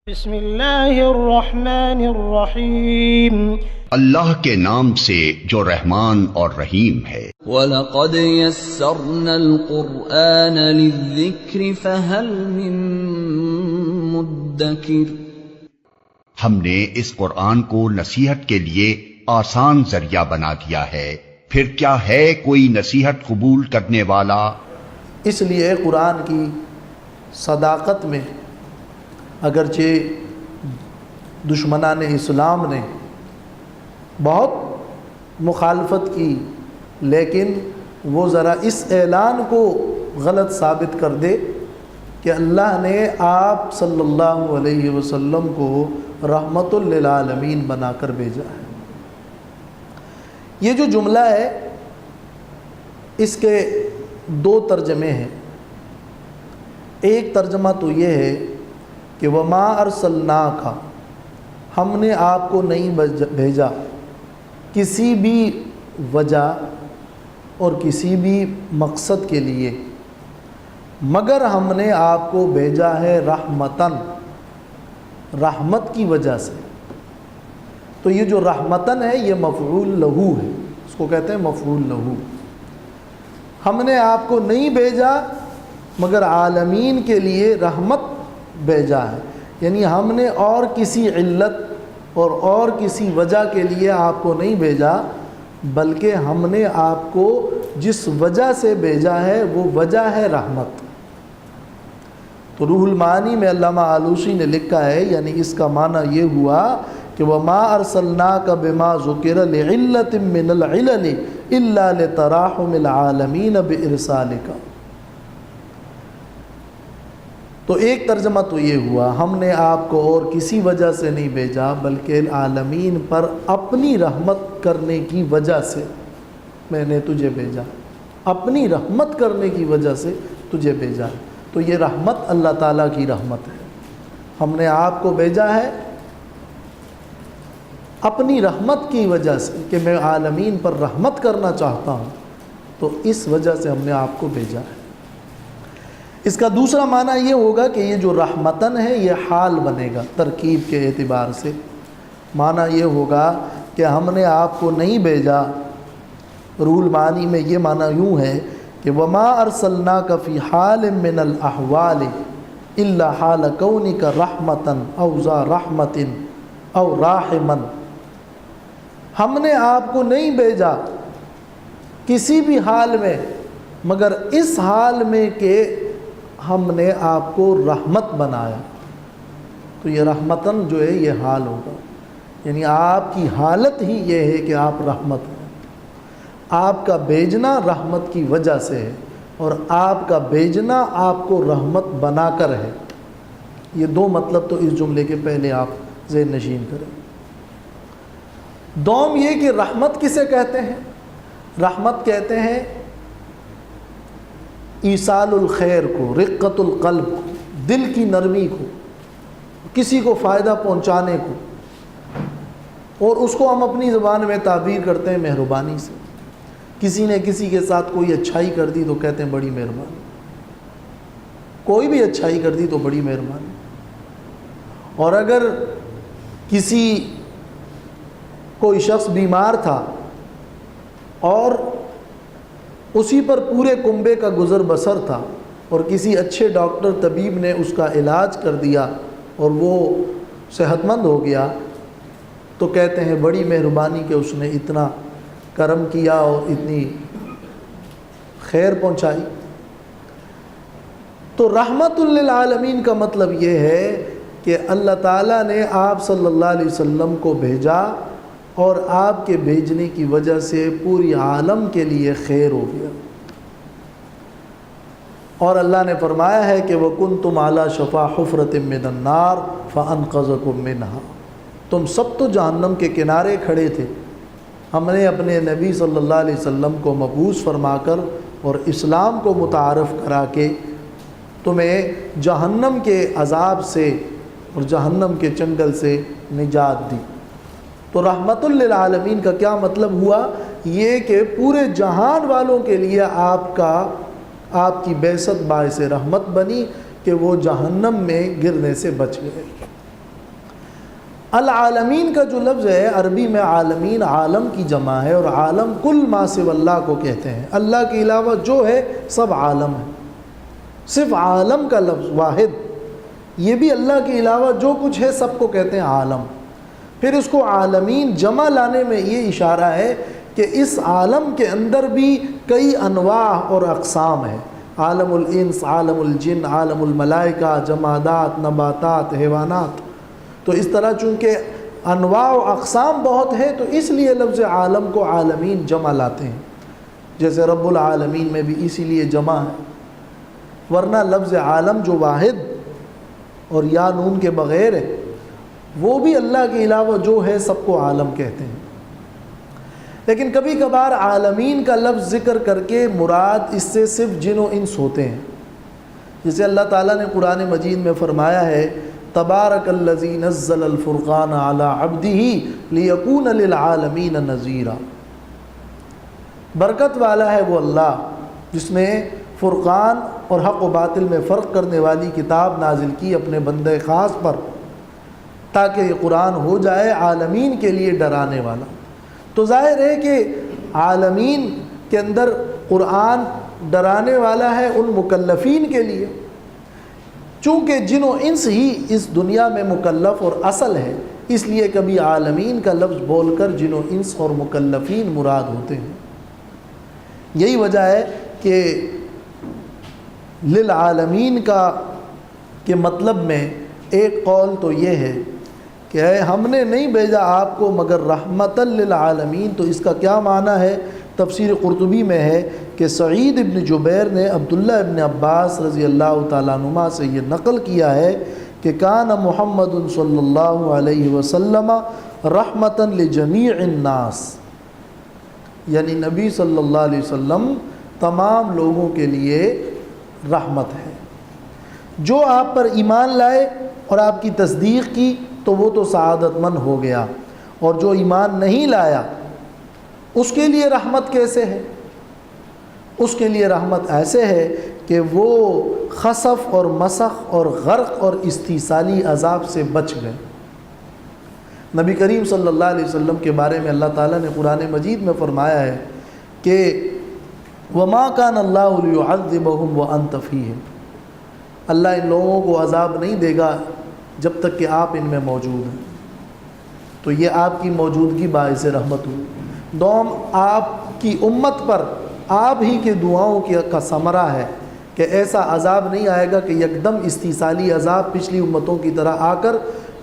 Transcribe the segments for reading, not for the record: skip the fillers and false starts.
بسم اللہ الرحمن الرحیم، اللہ کے نام سے جو رحمان اور رحیم ہے۔ وَلَقَدْ يَسَّرْنَا الْقُرْآنَ لِلذِّكْرِ فَهَلْ مِن مُدَّكِرٍ۔ ہم نے اس قرآن کو نصیحت کے لیے آسان ذریعہ بنا دیا ہے، پھر کیا ہے کوئی نصیحت قبول کرنے والا؟ اس لیے قرآن کی صداقت میں اگرچہ دشمنان اسلام نے بہت مخالفت کی، لیکن وہ ذرا اس اعلان کو غلط ثابت کر دے کہ اللہ نے آپ صلی اللہ علیہ وسلم کو رحمت للعالمین بنا کر بھیجا ہے۔ یہ جو جملہ ہے اس کے دو ترجمے ہیں۔ ایک ترجمہ تو یہ ہے کہ وما ارسلناک، ہم نے آپ کو نہیں بھیجا کسی بھی وجہ اور کسی بھی مقصد کے لیے، مگر ہم نے آپ کو بھیجا ہے رحمتاً، رحمت کی وجہ سے۔ تو یہ جو رحمتاً ہے یہ مفعول لہو ہے، اس کو کہتے ہیں مفعول لہو۔ ہم نے آپ کو نہیں بھیجا مگر عالمین کے لیے رحمت بھیجا ہے، یعنی ہم نے اور کسی علت اور کسی وجہ کے لیے آپ کو نہیں بھیجا، بلکہ ہم نے آپ کو جس وجہ سے بھیجا ہے وہ وجہ ہے رحمت۔ تو روح المعانی میں علامہ آلوسی نے لکھا ہے، یعنی اس کا معنی یہ ہوا کہ وما ارسلناک بما ذکر لعلۃ من العلل الا لتراحم العالمین بارسالک۔ تو ایک ترجمہ تو یہ ہوا ہم نے آپ کو اور کسی وجہ سے نہیں بھیجا بلکہ عالمین پر اپنی رحمت کرنے کی وجہ سے میں نے تجھے بھیجا، اپنی رحمت کرنے کی وجہ سے تجھے بھیجا۔ تو یہ رحمت اللہ تعالیٰ کی رحمت ہے، ہم نے آپ کو بھیجا ہے اپنی رحمت کی وجہ سے کہ میں عالمین پر رحمت کرنا چاہتا ہوں، تو اس وجہ سے ہم نے آپ کو بھیجا ہے۔ اس کا دوسرا معنی یہ ہوگا کہ یہ جو رحمتاً ہے یہ حال بنے گا ترکیب کے اعتبار سے۔ معنی یہ ہوگا کہ ہم نے آپ کو نہیں بھیجا، روح المعانی میں یہ معنی یوں ہے کہ وما ارسلناک فی حال من الاحوال الا حال کونک رحمتاً او ذا رحمت او راحما۔ ہم نے آپ کو نہیں بھیجا کسی بھی حال میں مگر اس حال میں کہ ہم نے آپ کو رحمت بنایا۔ تو یہ رحمتاً جو ہے یہ حال ہوگا، یعنی آپ کی حالت ہی یہ ہے کہ آپ رحمت ہیں، آپ کا بھیجنا رحمت کی وجہ سے ہے، اور آپ کا بھیجنا آپ کو رحمت بنا کر ہے۔ یہ دو مطلب تو اس جملے کے پہلے آپ ذہن نشین کریں۔ دوم یہ کہ رحمت کسے کہتے ہیں؟ رحمت کہتے ہیں ایصال الخیر کو، رقت القلب کو، دل کی نرمی کو، کسی کو فائدہ پہنچانے کو، اور اس کو ہم اپنی زبان میں تعبیر کرتے ہیں مہربانی سے۔ کسی نے کسی کے ساتھ کوئی اچھائی کر دی تو کہتے ہیں بڑی مہربانی، کوئی بھی اچھائی کر دی تو بڑی مہربانی۔ اور اگر کوئی شخص بیمار تھا اور اسی پر پورے کنبے کا گزر بسر تھا اور کسی اچھے ڈاکٹر طبیب نے اس کا علاج کر دیا اور وہ صحت مند ہو گیا، تو کہتے ہیں بڑی مہربانی کہ اس نے اتنا کرم کیا اور اتنی خیر پہنچائی۔ تو رحمت للعالمین کا مطلب یہ ہے کہ اللہ تعالیٰ نے آپ صلی اللہ علیہ وسلم کو بھیجا اور آپ کے بھیجنے کی وجہ سے پوری عالم کے لیے خیر ہو گیا۔ اور اللہ نے فرمایا ہے کہ وَكُنْتُمْ عَلَى شَفَا حُفْرَةٍ مِّنَ النَّارِ فَأَنْقَذَكُم مِّنْهَا۔ تم سب تو جہنم کے کنارے کھڑے تھے، ہم نے اپنے نبی صلی اللہ علیہ وسلم کو مبعوث فرما کر اور اسلام کو متعارف کرا کے تمہیں جہنم کے عذاب سے اور جہنم کے چنگل سے نجات دی۔ تو رحمت للعالمین کا کیا مطلب ہوا؟ یہ کہ پورے جہان والوں کے لیے آپ کی بعثت باعث رحمت بنی کہ وہ جہنم میں گرنے سے بچ گئے۔ العالمین کا جو لفظ ہے عربی میں عالمین عالم کی جمع ہے، اور عالم کل ما سوی اللہ کو کہتے ہیں، اللہ کے علاوہ جو ہے سب عالم ہے۔ صرف عالم کا لفظ واحد، یہ بھی اللہ کے علاوہ جو کچھ ہے سب کو کہتے ہیں عالم۔ پھر اس کو عالمین جمع لانے میں یہ اشارہ ہے کہ اس عالم کے اندر بھی کئی انواع اور اقسام ہیں، عالم الانس، عالم الجن، عالم الملائکہ، جمادات، نباتات، حیوانات۔ تو اس طرح چونکہ انواع و اقسام بہت ہے تو اس لیے لفظ عالم کو عالمین جمع لاتے ہیں، جیسے رب العالمین میں بھی اسی لیے جمع ہے، ورنہ لفظ عالم جو واحد اور یا نون کے بغیر ہے وہ بھی اللہ کے علاوہ جو ہے سب کو عالم کہتے ہیں۔ لیکن کبھی کبھار عالمین کا لفظ ذکر کر کے مراد اس سے صرف جن و انس ہوتے ہیں، جیسے اللہ تعالیٰ نے قرآن مجید میں فرمایا ہے تبارک الذی نزل الفرقان علی عبدہ لیکون للعالمین نذیرا، برکت والا ہے وہ اللہ جس نے فرقان اور حق و باطل میں فرق کرنے والی کتاب نازل کی اپنے بندے خاص پر، تاکہ یہ قرآن ہو جائے عالمین کے لیے ڈرانے والا۔ تو ظاہر ہے کہ عالمین کے اندر قرآن ڈرانے والا ہے ان مکلفین کے لیے، چونکہ جن و انس ہی اس دنیا میں مکلف اور اصل ہے، اس لیے کبھی عالمین کا لفظ بول کر جن و انس اور مکلفین مراد ہوتے ہیں۔ یہی وجہ ہے کہ للعالمین کا کے مطلب میں ایک قول تو یہ ہے کہ ہم نے نہیں بھیجا آپ کو مگر رحمت للعالمین، تو اس کا کیا معنی ہے؟ تفسیر قرطبی میں ہے کہ سعید ابن جبیر نے عبداللہ ابن عباس رضی اللہ تعالیٰ عنہما سے یہ نقل کیا ہے کہ کان محمد صلی اللہ علیہ وسلم رحمتا لجمیع الناس، یعنی نبی صلی اللہ علیہ وسلم تمام لوگوں کے لیے رحمت ہے۔ جو آپ پر ایمان لائے اور آپ کی تصدیق کی تو وہ تو سعادت مند ہو گیا، اور جو ایمان نہیں لایا اس کے لیے رحمت کیسے ہے؟ اس کے لیے رحمت ایسے ہے کہ وہ خسف اور مسخ اور غرق اور استیصالی عذاب سے بچ گئے۔ نبی کریم صلی اللہ علیہ وسلم کے بارے میں اللہ تعالیٰ نے قرآن مجید میں فرمایا ہے کہ وَمَا كَانَ اللَّهُ لِيُعَذِّبَهُمْ وَأَنْتَ فِيهِمْ، اللہ ان لوگوں کو عذاب نہیں دے گا جب تک کہ آپ ان میں موجود ہیں، تو یہ آپ کی موجودگی باعث رحمت ہوئی۔ دوم آپ کی امت پر آپ ہی کے دعاؤں کا ثمرہ ہے کہ ایسا عذاب نہیں آئے گا کہ یکدم استیصالی عذاب پچھلی امتوں کی طرح آ کر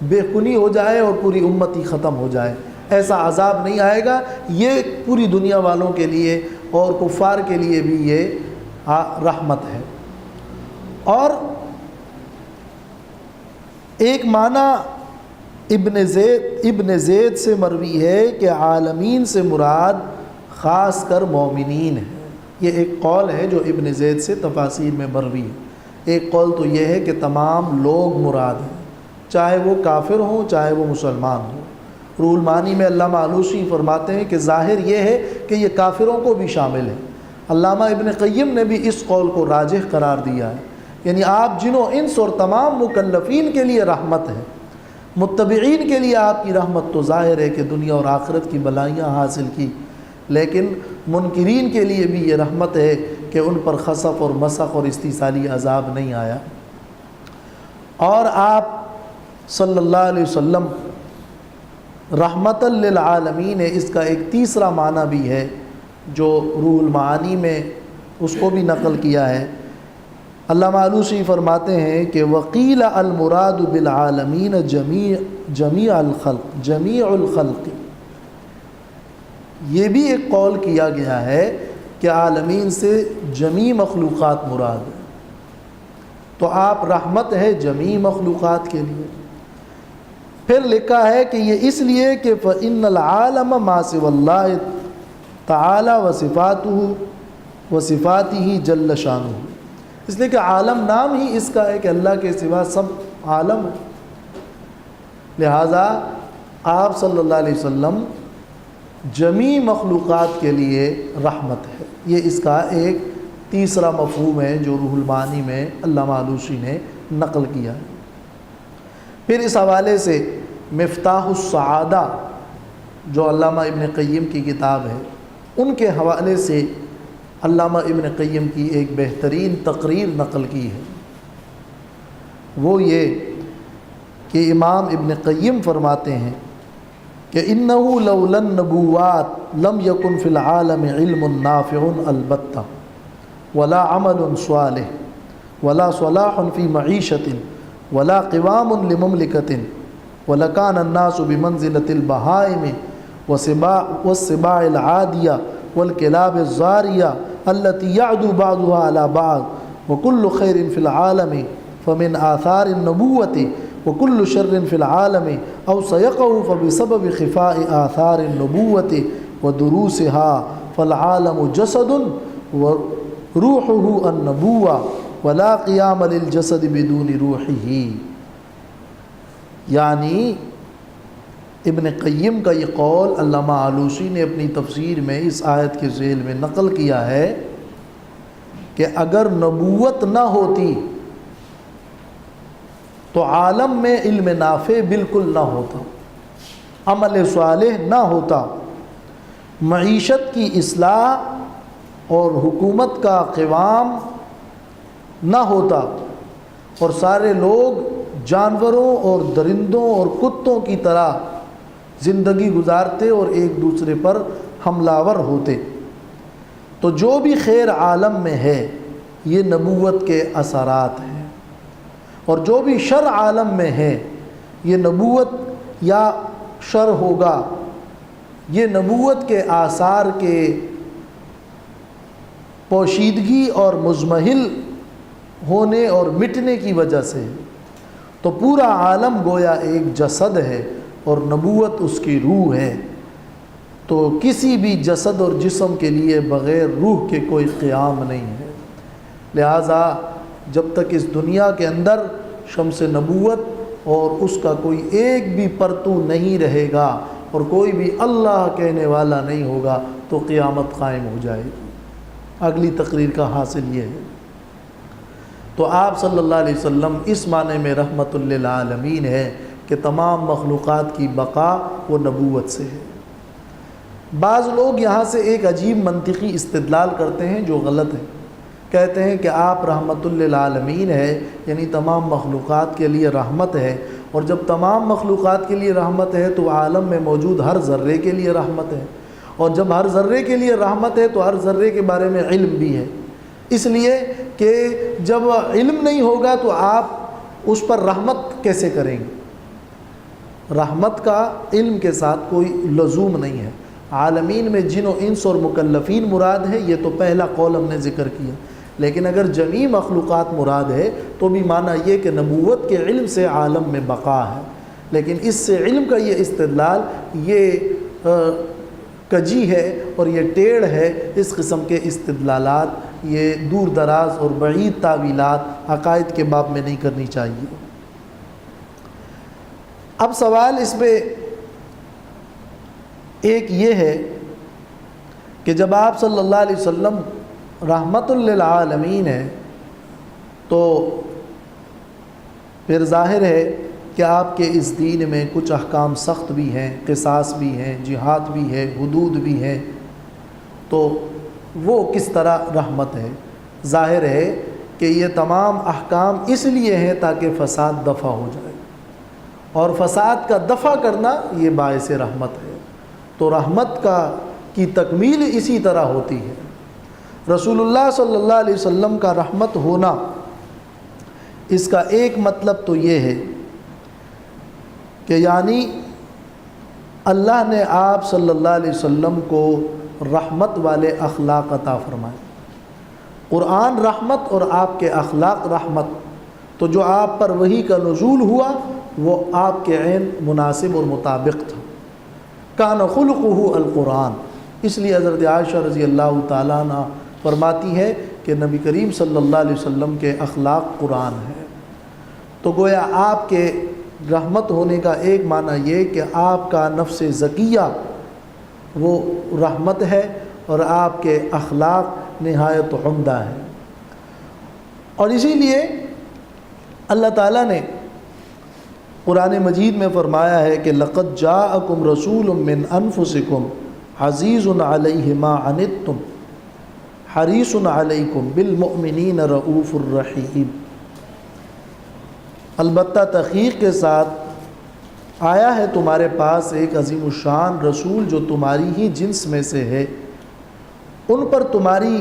بے کنی ہو جائے اور پوری امت ہی ختم ہو جائے، ایسا عذاب نہیں آئے گا۔ یہ پوری دنیا والوں کے لیے اور کفار کے لیے بھی یہ رحمت ہے۔ اور ایک معنی ابن زید سے مروی ہے کہ عالمین سے مراد خاص کر مومنین ہے، یہ ایک قول ہے جو ابن زید سے تفاسیر میں مروی ہے۔ ایک قول تو یہ ہے کہ تمام لوگ مراد ہیں، چاہے وہ کافر ہوں چاہے وہ مسلمان ہوں۔ روح المعانی میں علامہ آلوسی فرماتے ہیں کہ ظاہر یہ ہے کہ یہ کافروں کو بھی شامل ہے۔ علامہ ابن قیم نے بھی اس قول کو راجح قرار دیا ہے، یعنی آپ جن و انس اور تمام مکلفین کے لیے رحمت ہے۔ متبعین کے لیے آپ کی رحمت تو ظاہر ہے کہ دنیا اور آخرت کی بلائیاں حاصل کی، لیکن منکرین کے لیے بھی یہ رحمت ہے کہ ان پر خسف اور مسخ اور استیصالی عذاب نہیں آیا۔ اور آپ صلی اللہ علیہ وسلم رحمت للعالمین ہے، اس کا ایک تیسرا معنی بھی ہے جو روح المعانی میں اس کو بھی نقل کیا ہے۔ علامہ آلوسی فرماتے ہیں کہ وقیل المراد بالعالمین جمیع الخلق، یہ بھی ایک قول کیا گیا ہے کہ عالمین سے جمیع مخلوقات مراد ہے، تو آپ رحمت ہے جمیع مخلوقات کے لیے۔ پھر لکھا ہے کہ یہ اس لیے کہ فإن العالم ما سوى اللہ تعالی وصفاتہ جل شانہ، اس لیے کہ عالم نام ہی اس کا ہے کہ اللہ کے سوا سب عالم ہے، لہٰذا آپ صلی اللہ علیہ وسلم جمیع مخلوقات کے لیے رحمت ہے۔ یہ اس کا ایک تیسرا مفہوم ہے جو روح المعانی میں علامہ آلوسی نے نقل کیا ہے۔ پھر اس حوالے سے مفتاح السعادہ جو علامہ ابن قیم کی کتاب ہے، ان کے حوالے سے علامہ ابن قیم کی ایک بہترین تقریر نقل کی ہے۔ وہ یہ کہ امام ابن قیم فرماتے ہیں کہ انہو لولا النبوات لم یکن فی العالم علم نافع البتہ ولا عمل صالح ولا صلاح فی معیشت ولا قوام لمملکت ولکان الناس بمنزلۃ البہائم والسباع العادیہ والکلاب الزاریہ التي يعدو بعضها على بعض وكل خير في العالم فمن آثار النبوة وكل شر في العالم أو سيقع فبسبب خفاء آثار النبوة ودروسها فالعالم جسد وروحه النبوة ولا قيام للجسد بدون روحه۔ یعنی ابن قیم کا یہ قول علامہ آلوسی نے اپنی تفسیر میں اس آیت کے ذیل میں نقل کیا ہے کہ اگر نبوت نہ ہوتی تو عالم میں علم نافع بالکل نہ ہوتا، عمل صالح نہ ہوتا، معیشت کی اصلاح اور حکومت کا قوام نہ ہوتا، اور سارے لوگ جانوروں اور درندوں اور کتوں کی طرح زندگی گزارتے اور ایک دوسرے پر حملہ ور ہوتے۔ تو جو بھی خیر عالم میں ہے یہ نبوت کے اثرات ہیں، اور جو بھی شر عالم میں ہے یہ نبوت یا شر ہوگا، یہ نبوت کے آثار کے پوشیدگی اور مزمحل ہونے اور مٹنے کی وجہ سے۔ تو پورا عالم گویا ایک جسد ہے اور نبوت اس کی روح ہے، تو کسی بھی جسد اور جسم کے لیے بغیر روح کے کوئی قیام نہیں ہے۔ لہٰذا جب تک اس دنیا کے اندر شمس نبوت اور اس کا کوئی ایک بھی پرتو نہیں رہے گا اور کوئی بھی اللہ کہنے والا نہیں ہوگا تو قیامت قائم ہو جائے گی۔ اگلی تقریر کا حاصل یہ ہے، تو آپ صلی اللہ علیہ وسلم اس معنی میں رحمت للعالمین ہے کہ تمام مخلوقات کی بقا وہ نبوت سے ہے۔ بعض لوگ یہاں سے ایک عجیب منطقی استدلال کرتے ہیں جو غلط ہے، کہتے ہیں کہ آپ رحمت للعالمین ہے یعنی تمام مخلوقات کے لیے رحمت ہے، اور جب تمام مخلوقات کے لیے رحمت ہے تو عالم میں موجود ہر ذرے کے لیے رحمت ہے، اور جب ہر ذرے کے لیے رحمت ہے تو ہر ذرے کے بارے میں علم بھی ہے، اس لیے کہ جب علم نہیں ہوگا تو آپ اس پر رحمت کیسے کریں گے؟ رحمت کا علم کے ساتھ کوئی لزوم نہیں ہے۔ عالمین میں جن و انس اور مکلفین مراد ہے، یہ تو پہلا قول ہم نے ذکر کیا، لیکن اگر جمیع مخلوقات مراد ہے تو بھی معنی یہ کہ نبوت کے علم سے عالم میں بقا ہے، لیکن اس سے علم کا یہ استدلال یہ کجی ہے اور یہ ٹیڑھ ہے۔ اس قسم کے استدلالات یہ دور دراز اور بعید تعویلات عقائد کے باب میں نہیں کرنی چاہیے۔ اب سوال اس پہ ایک یہ ہے کہ جب آپ صلی اللہ علیہ وسلم رحمت للعالمین ہے تو پھر ظاہر ہے کہ آپ کے اس دین میں کچھ احکام سخت بھی ہیں، قصاص بھی ہیں، جہاد بھی ہے، حدود بھی ہیں، تو وہ کس طرح رحمت ہے؟ ظاہر ہے کہ یہ تمام احکام اس لیے ہیں تاکہ فساد دفع ہو جائے، اور فساد کا دفع کرنا یہ باعث رحمت ہے، تو رحمت کی تکمیل اسی طرح ہوتی ہے۔ رسول اللہ صلی اللہ علیہ وسلم کا رحمت ہونا، اس کا ایک مطلب تو یہ ہے کہ یعنی اللہ نے آپ صلی اللہ علیہ وسلم کو رحمت والے اخلاق عطا فرمائے۔ قرآن رحمت اور آپ کے اخلاق رحمت، تو جو آپ پر وحی کا نزول ہوا وہ آپ کے عین مناسب اور مطابق تھا۔ کان خلقہ القرآن، اس لیے حضرت عائشہ رضی اللہ تعالیٰ عنہ فرماتی ہے کہ نبی کریم صلی اللہ علیہ وسلم کے اخلاق قرآن ہے۔ تو گویا آپ کے رحمت ہونے کا ایک معنی یہ کہ آپ کا نفس زکیہ وہ رحمت ہے، اور آپ کے اخلاق نہایت عمدہ ہے۔ اور اسی لیے اللہ تعالیٰ نے قرآن مجید میں فرمایا ہے کہ لقد جاءکم رسول من انفسکم عزیز علیہ ما عنتم حریص علیکم بالمؤمنین رؤوف الرحیم۔ البتہ تحقیق کے ساتھ آیا ہے تمہارے پاس ایک عظیم الشان رسول جو تمہاری ہی جنس میں سے ہے، ان پر تمہاری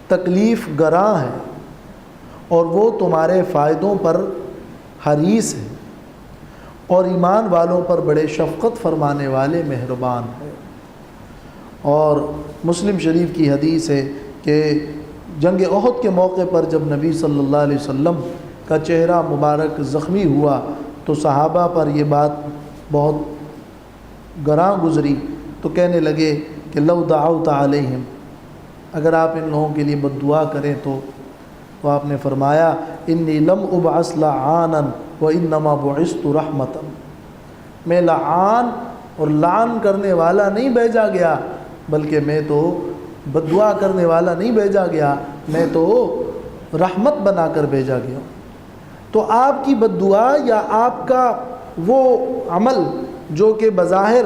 تکلیف گراں ہے اور وہ تمہارے فائدوں پر حریص ہے اور ایمان والوں پر بڑے شفقت فرمانے والے مہربان ہے۔ اور مسلم شریف کی حدیث ہے کہ جنگ احد کے موقع پر جب نبی صلی اللہ علیہ وسلم کا چہرہ مبارک زخمی ہوا تو صحابہ پر یہ بات بہت گراں گزری، تو کہنے لگے کہ لو دعوت علیہم، اگر آپ ان لوگوں کے لیے بد دعا کریں تو آپ نے فرمایا انی لم ابعث لعانا وانما بعثت رحمتا، میں لعان اور لعن کرنے والا نہیں بھیجا گیا، بلکہ میں تو بد دعا کرنے والا نہیں بھیجا گیا، میں تو رحمت بنا کر بھیجا گیا۔ تو آپ کی بد دعا یا آپ کا وہ عمل جو کہ بظاہر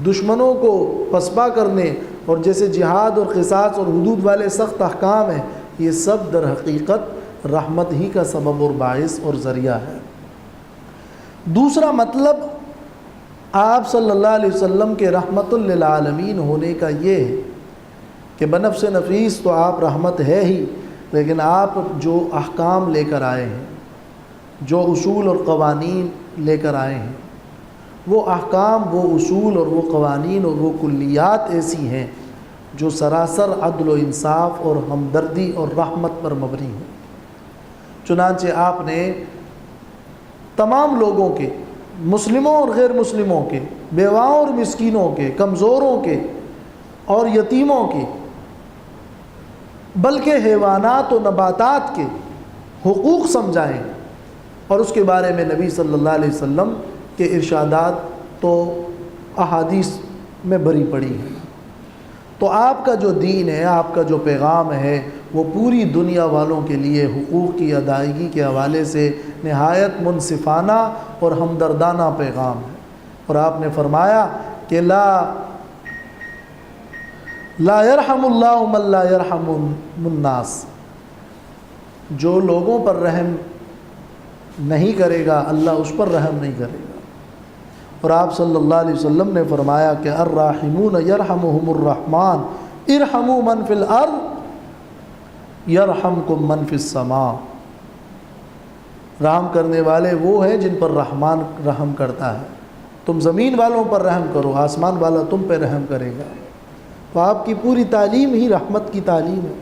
دشمنوں کو پسپا کرنے اور جیسے جہاد اور قصاص اور حدود والے سخت احکام ہیں، یہ سب در حقیقت رحمت ہی کا سبب اور باعث اور ذریعہ ہے۔ دوسرا مطلب آپ صلی اللہ علیہ وسلم کے رحمت للعالمین ہونے کا یہ ہے کہ بنفس نفیس تو آپ رحمت ہے ہی، لیکن آپ جو احکام لے کر آئے ہیں، جو اصول اور قوانین لے کر آئے ہیں، وہ احکام، وہ اصول اور وہ قوانین اور وہ کلیات ایسی ہیں جو سراسر عدل و انصاف اور ہمدردی اور رحمت پر مبنی ہیں۔ چنانچہ آپ نے تمام لوگوں کے، مسلموں اور غیر مسلموں کے، بیواؤں اور مسکینوں کے، کمزوروں کے اور یتیموں کے، بلکہ حیوانات و نباتات کے حقوق سمجھائیں، اور اس کے بارے میں نبی صلی اللہ علیہ وسلم کے ارشادات تو احادیث میں بھری پڑی ہیں۔ تو آپ کا جو دین ہے، آپ کا جو پیغام ہے، وہ پوری دنیا والوں کے لیے حقوق کی ادائیگی کے حوالے سے نہایت منصفانہ اور ہمدردانہ پیغام ہے۔ اور آپ نے فرمایا کہ لا یرحم اللہ من لا یرحم الناس، جو لوگوں پر رحم نہیں کرے گا اللہ اس پر رحم نہیں کرے گا۔ اور آپ صلی اللہ علیہ وسلم نے فرمایا کہ الراحمون یرحمہم الرحمن ارحموا من فی الارض یرحمکم من فی السماء، رحم کرنے والے وہ ہیں جن پر رحمان رحم کرتا ہے، تم زمین والوں پر رحم کرو، آسمان والا تم پہ رحم کرے گا۔ تو آپ کی پوری تعلیم ہی رحمت کی تعلیم ہے۔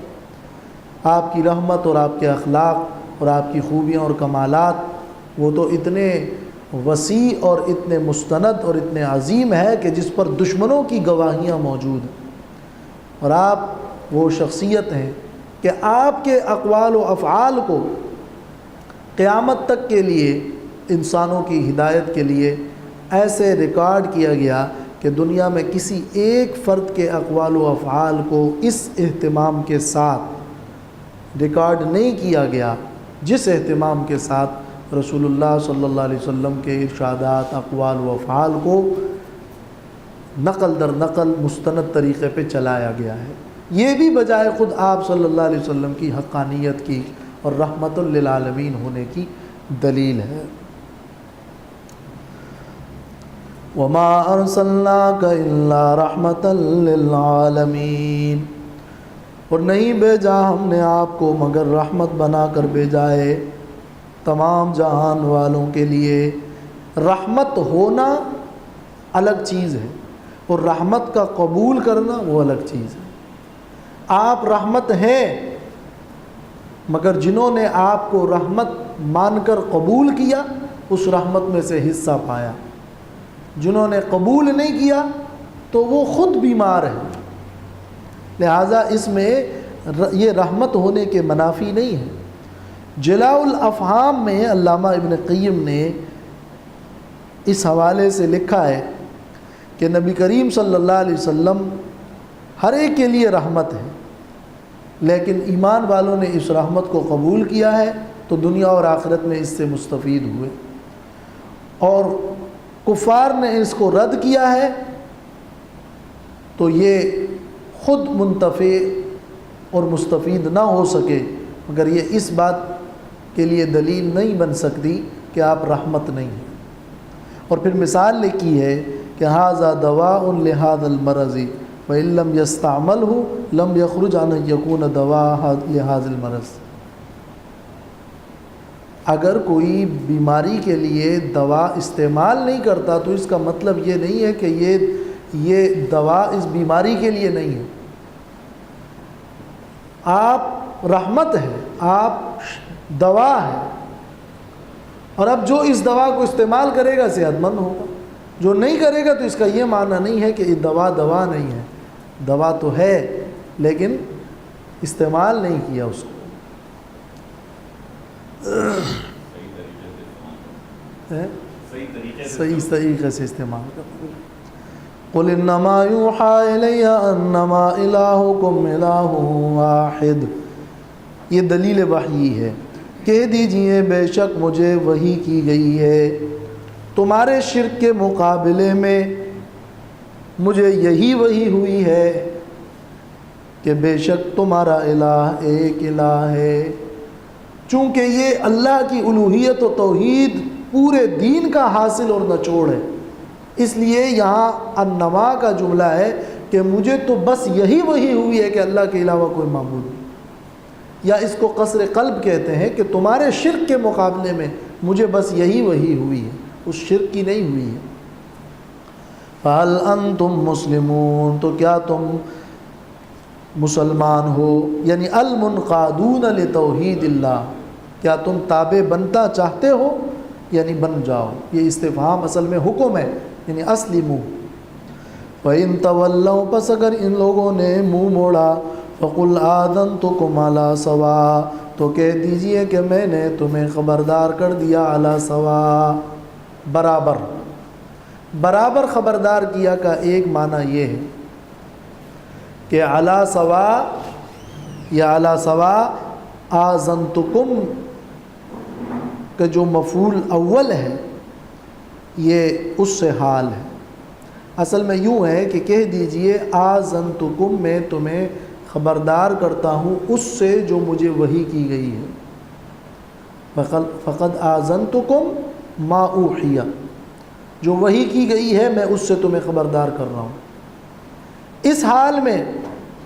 آپ کی رحمت اور آپ کے اخلاق اور آپ کی خوبیاں اور کمالات وہ تو اتنے وسیع اور اتنے مستند اور اتنے عظیم ہے کہ جس پر دشمنوں کی گواہیاں موجود ہیں۔ اور آپ وہ شخصیت ہیں کہ آپ کے اقوال و افعال کو قیامت تک کے لیے انسانوں کی ہدایت کے لیے ایسے ریکارڈ کیا گیا کہ دنیا میں کسی ایک فرد کے اقوال و افعال کو اس اہتمام کے ساتھ ریکارڈ نہیں کیا گیا جس اہتمام کے ساتھ رسول اللہ صلی اللہ علیہ وسلم کے ارشادات، اقوال و افعال کو نقل در نقل مستند طریقے پہ چلایا گیا ہے۔ یہ بھی بجائے خود آپ صلی اللہ علیہ وسلم کی حقانیت کی اور رحمت للعالمین ہونے کی دلیل ہے۔ وَمَا أَرْسَلْنَاكَ إِلَّا رَحْمَةً لِلْعَالَمِينَ، اور نہیں بھیجا ہم نے آپ کو مگر رحمت بنا کر بھیجا ہے تمام جہان والوں کے لیے۔ رحمت ہونا الگ چیز ہے اور رحمت کا قبول کرنا وہ الگ چیز ہے۔ آپ رحمت ہیں، مگر جنہوں نے آپ کو رحمت مان کر قبول کیا اس رحمت میں سے حصہ پایا، جنہوں نے قبول نہیں کیا تو وہ خود بیمار ہیں۔ لہٰذا اس میں یہ رحمت ہونے کے منافی نہیں ہے۔ جلاء الافہام میں علامہ ابن قیم نے اس حوالے سے لکھا ہے کہ نبی کریم صلی اللہ علیہ وسلم ہر ایک کے لیے رحمت ہے، لیکن ایمان والوں نے اس رحمت کو قبول کیا ہے تو دنیا اور آخرت میں اس سے مستفید ہوئے، اور کفار نے اس کو رد کیا ہے تو یہ خود منتفع اور مستفید نہ ہو سکے، مگر یہ اس بات کے لیے دلیل نہیں بن سکتی کہ آپ رحمت نہیں ہیں۔ اور پھر مثال لکھی ہے کہ ھذا دواء لہذا المرض وإن لم يستعمله لم يخرج عن أن يكون دواء لهذا المرض۔ اگر کوئی بیماری کے لیے دوا استعمال نہیں کرتا تو اس کا مطلب یہ نہیں ہے کہ یہ دوا اس بیماری کے لیے نہیں ہے۔ آپ رحمت ہے، آپ دوا ہے، اور اب جو اس دوا کو استعمال کرے گا صحت مند ہوگا، جو نہیں کرے گا تو اس کا یہ معنی نہیں ہے کہ یہ دوا نہیں ہے، دوا تو ہے لیکن استعمال نہیں کیا اس کو۔ صحیح طریقے سے استعمال کرنا۔ قل انما یوحی الی انما الہکم الہ واحد، یہ دلیل وحی ہے۔ کہہ دیجئے بے شک مجھے وحی کی گئی ہے تمہارے شرک کے مقابلے میں، مجھے یہی وحی ہوئی ہے کہ بے شک تمہارا الہ ایک الہ ہے۔ چونکہ یہ اللہ کی الوہیت و توحید پورے دین کا حاصل اور نچوڑ ہے، اس لیے یہاں انما کا جملہ ہے کہ مجھے تو بس یہی وحی ہوئی ہے کہ اللہ کے علاوہ کوئی معبود نہیں، یا اس کو قصر قلب کہتے ہیں کہ تمہارے شرک کے مقابلے میں مجھے بس یہی وحی ہوئی ہے، اس شرک کی نہیں ہوئی ہے۔ فَهَلْ أَنْتُمْ مُسْلِمُونَ، تو کیا تم مسلمان ہو، یعنی المنقادون لتوحید اللہ، کیا تم تابع بنتا چاہتے ہو، یعنی بن جاؤ۔ یہ استفہام اصل میں حکم ہے، یعنی اسلموا۔ فَإِن تَوَلَّوْا، پس اگر ان لوگوں نے منہ موڑا، فَقُلْ آذَنْتُكُمْ عَلَىٰ سَوَاءٍ، تو کہہ دیجئے کہ میں نے تمہیں خبردار کر دیا علی سوا، برابر۔ برابر خبردار کیا کا ایک معنی یہ ہے کہ علی سوا یا علی سوا آذنتکم کا جو مفعول اول ہے یہ اس سے حال ہے۔ اصل میں یوں ہے کہ کہہ دیجئے آذنتکم، میں تمہیں خبردار کرتا ہوں اس سے جو مجھے وحی کی گئی ہے۔ فقد آذنتکم ما اوحی، جو وحی کی گئی ہے میں اس سے تمہیں خبردار کر رہا ہوں۔ اس حال میں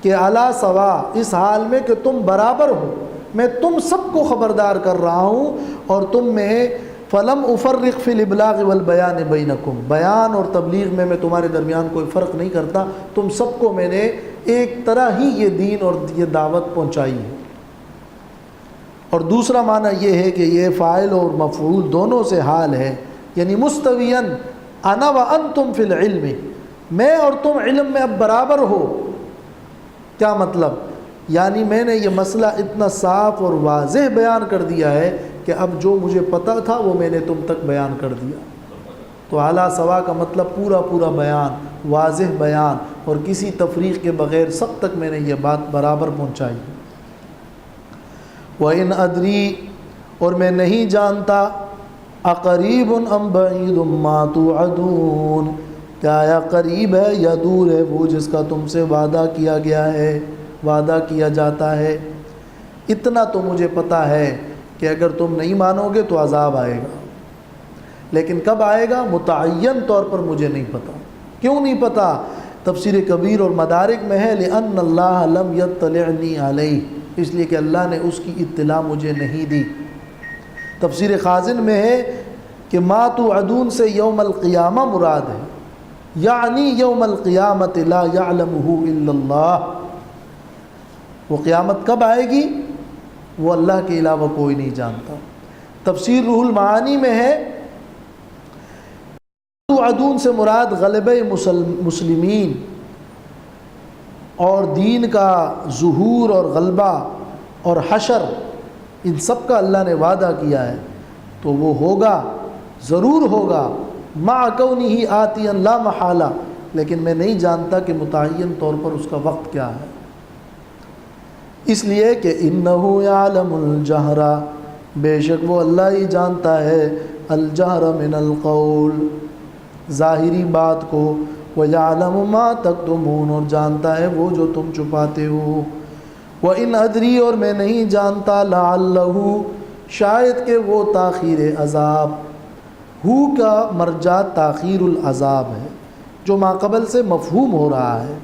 کہ علی سوا، اس حال میں کہ تم برابر ہو، میں تم سب کو خبردار کر رہا ہوں، اور تم میں فلم افرق فی الابلاغ والبیان بینکم، بیان اور تبلیغ میں تمہارے درمیان کوئی فرق نہیں کرتا، تم سب کو میں نے ایک طرح ہی یہ دین اور یہ دعوت پہنچائی ہے۔ اور دوسرا معنی یہ ہے کہ یہ فاعل اور مفعول دونوں سے حال ہے، یعنی مستویاً انا وانتم فی العلم، میں اور تم علم میں اب برابر ہو۔ کیا مطلب؟ یعنی میں نے یہ مسئلہ اتنا صاف اور واضح بیان کر دیا ہے کہ اب جو مجھے پتہ تھا وہ میں نے تم تک بیان کر دیا۔ تو اعلیٰ سوا کا مطلب پورا بیان، واضح بیان، اور کسی تفریق کے بغیر سب تک میں نے یہ بات برابر پہنچائی۔ وَإِنْ أَدْرِي، اور میں نہیں جانتا، اقریب ام بعید ما توعدون، کیا یا قریب ہے یا دور ہے وہ جس کا تم سے وعدہ کیا گیا ہے، وعدہ کیا جاتا ہے۔ اتنا تو مجھے پتہ ہے کہ اگر تم نہیں مانو گے تو عذاب آئے گا، لیکن کب آئے گا متعین طور پر مجھے نہیں پتہ۔ کیوں نہیں پتہ؟ تفسیر کبیر اور مدارک میں ہے لأن اللہ لم یطلعنی علیہ، اس لیے کہ اللہ نے اس کی اطلاع مجھے نہیں دی۔ تفسیر خازن میں ہے کہ ما توعدون سے یوم القیامہ مراد ہے، یعنی یوم القیامت لا یعلمہ الا اللہ، وہ قیامت کب آئے گی وہ اللہ کے علاوہ کوئی نہیں جانتا۔ تفسیر روح المعانی میں ہے توعدون سے مراد غلبہ مسلمین اور دین کا ظہور اور غلبہ اور حشر، ان سب کا اللہ نے وعدہ کیا ہے، تو وہ ہوگا، ضرور ہوگا، مع کونہ آتیا لا محالہ، لیکن میں نہیں جانتا کہ متعین طور پر اس کا وقت کیا ہے، اس لیے کہ انہ یعلم الجہر، بے شک وہ اللہ ہی جانتا ہے الجہر من القول، ظاہری بات کو، وَيَعْلَمُ مَا تَكْتُمُونَ، اور جانتا ہے وہ جو تم چھپاتے ہو، وَإِنْ أَدْرِي، اور میں نہیں جانتا، لَعَلَّهُ، شاید کہ وہ تاخیر عذاب، ہو کا مرجع تاخیر العذاب ہے جو ماقبل سے مفہوم ہو رہا ہے،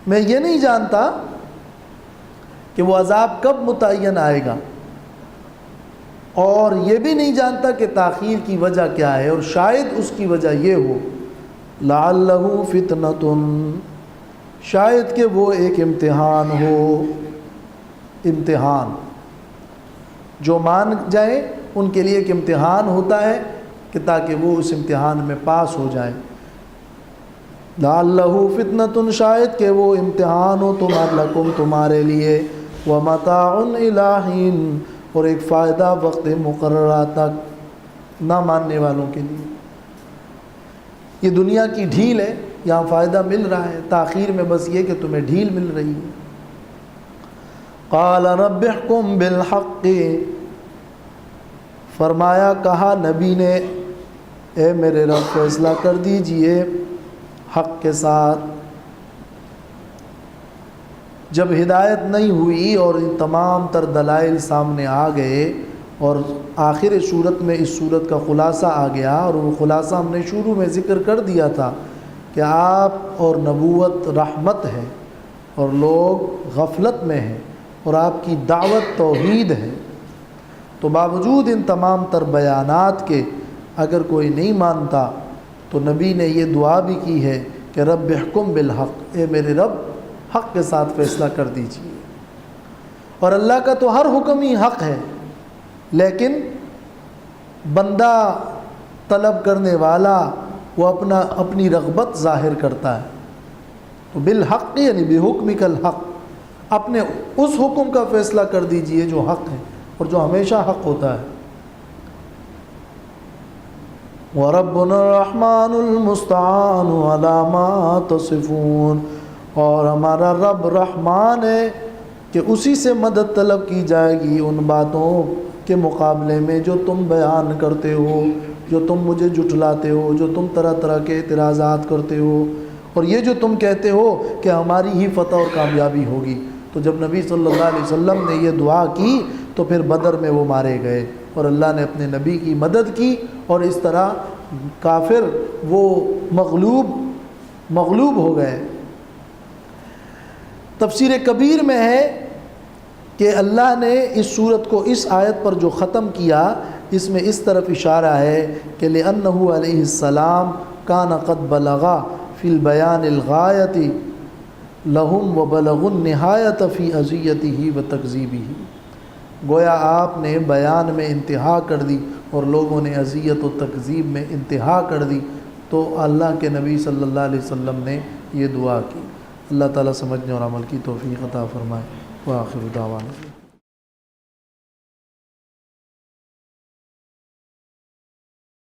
میں یہ نہیں جانتا کہ وہ عذاب کب متعین آئے گا، اور یہ بھی نہیں جانتا کہ تاخیر کی وجہ کیا ہے، اور شاید اس کی وجہ یہ ہو، لعلہ فتنۃ، شاید کہ وہ ایک امتحان ہو، امتحان جو مان جائیں ان کے لیے ایک امتحان ہوتا ہے کہ تاکہ وہ اس امتحان میں پاس ہو جائیں، لعلہ فتنۃ، شاید کہ وہ امتحان ہو لکم، تمہارے لیے، ومتاع الی حین، اور ایک فائدہ وقت مقررہ تک نہ ماننے والوں کے لیے۔ یہ دنیا کی ڈھیل ہے، یہاں فائدہ مل رہا ہے، تاخیر میں بس یہ کہ تمہیں ڈھیل مل رہی ہے۔ قال رب احکم بالحق، فرمایا، کہا نبی نے، اے میرے رب فیصلہ کر دیجئے حق کے ساتھ۔ جب ہدایت نہیں ہوئی اور ان تمام تر دلائل سامنے آ گئے، اور آخر صورت میں اس صورت کا خلاصہ آ گیا، اور وہ خلاصہ ہم نے شروع میں ذکر کر دیا تھا کہ آپ اور نبوت رحمت ہے اور لوگ غفلت میں ہیں، اور آپ کی دعوت توحید ہے، تو باوجود ان تمام تر بیانات کے اگر کوئی نہیں مانتا تو نبی نے یہ دعا بھی کی ہے کہ رب احکم بالحق، اے میرے رب حق کے ساتھ فیصلہ کر دیجیے۔ اور اللہ کا تو ہر حکم ہی حق ہے، لیکن بندہ طلب کرنے والا وہ اپنی رغبت ظاہر کرتا ہے، تو بالحق یعنی بحکمک الحق، اپنے اس حکم کا فیصلہ کر دیجئے جو حق ہے اور جو ہمیشہ حق ہوتا ہے۔ وَرَبُّنَا الرَّحْمَنُ الْمُسْتَعَانُ عَلَى مَا تَصِفُونَ، اور ہمارا رب رحمان ہے کہ اسی سے مدد طلب کی جائے گی ان باتوں کے مقابلے میں جو تم بیان کرتے ہو، جو تم مجھے جھٹلاتے ہو، جو تم طرح طرح کے اعتراضات کرتے ہو، اور یہ جو تم کہتے ہو کہ ہماری ہی فتح اور کامیابی ہوگی۔ تو جب نبی صلی اللہ علیہ وسلم نے یہ دعا کی تو پھر بدر میں وہ مارے گئے، اور اللہ نے اپنے نبی کی مدد کی، اور اس طرح کافر وہ مغلوب ہو گئے۔ تفسیر کبیر میں ہے کہ اللہ نے اس صورت کو اس آیت پر جو ختم کیا، اس میں اس طرف اشارہ ہے کہ لِأَنَّهُ علیہ السلام كَانَ قَدْ بَلَغَ فِي الْبَيَانِ الْغَایَةِ لَهُمْ وَبَلَغُ النِّهَایَةَ فِي أَذِیَّتِهِ وَتَکْذِیبِهِ، گویا آپ نے بیان میں انتہا کر دی اور لوگوں نے اذیت و تکذیب میں انتہا کر دی، تو اللہ کے نبی صلی اللہ علیہ وسلم نے یہ دعا کی۔ اللہ تعالیٰ سمجھنے اور عمل کی توفیق عطا فرمائے۔ وآخر دعوانا